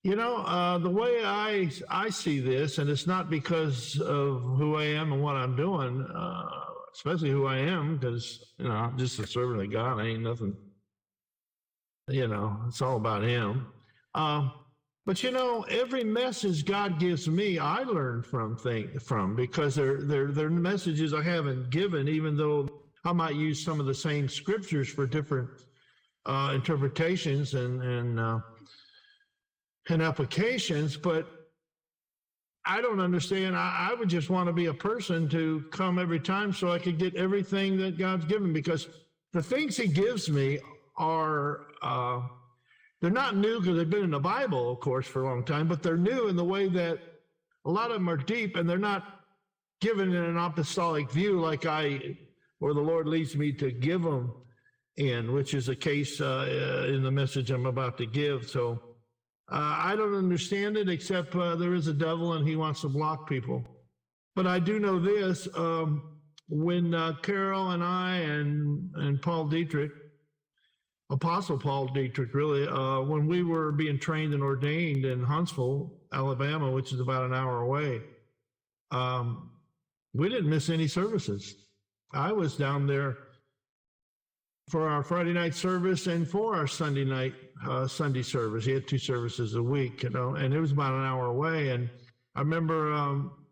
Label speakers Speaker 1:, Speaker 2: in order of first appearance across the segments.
Speaker 1: The way I see this, and it's not because of who I am and what I'm doing, especially who I am, because I'm just a servant of God. I ain't nothing. It's all about Him. Um, but every message God gives me, I learn from because they're messages I haven't given, even though I might use some of the same scriptures for different interpretations and applications, but I don't understand. I would just want to be a person to come every time so I could get everything that God's given, because the things He gives me are, they're not new because they've been in the Bible, of course, for a long time, but they're new in the way that a lot of them are deep and they're not given in an apostolic view or the Lord leads me to give them in, which is the case in the message I'm about to give. So, I don't understand it, except there is a devil and he wants to block people. But I do know this, when Carol and I and Paul Dietrich, Apostle Paul Dietrich, really, when we were being trained and ordained in Huntsville, Alabama, which is about an hour away, we didn't miss any services. I was down there for our Friday night service and for our Sunday night Sunday service. He had 2 services a week, and it was about an hour away. And I remember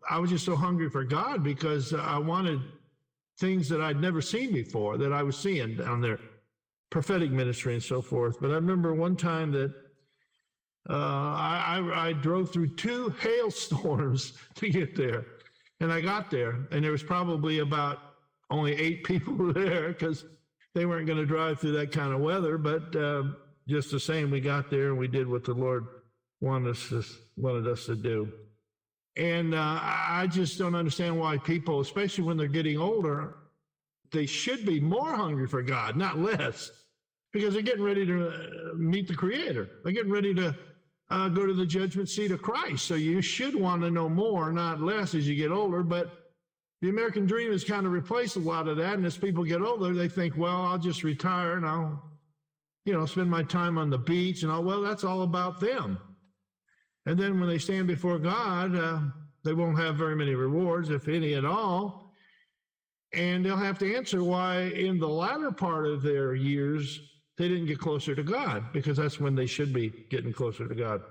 Speaker 1: I was just so hungry for God because I wanted things that I'd never seen before that I was seeing down there, prophetic ministry and so forth. But I remember one time that I drove through 2 hailstorms to get there. And I got there, and there was probably about only 8 people there because they weren't going to drive through that kind of weather. But just the same, we got there and we did what the Lord wanted us to do. And I just don't understand why people, especially when they're getting older, they should be more hungry for God, not less, because they're getting ready to meet the Creator. They're getting ready to go to the judgment seat of Christ. So you should want to know more, not less, as you get older. But the American dream has kind of replaced a lot of that. And as people get older, they think, well, I'll just retire and I'll, spend my time on the beach and well, that's all about them. And then when they stand before God, they won't have very many rewards, if any at all. And they'll have to answer why in the latter part of their years, they didn't get closer to God, because that's when they should be getting closer to God.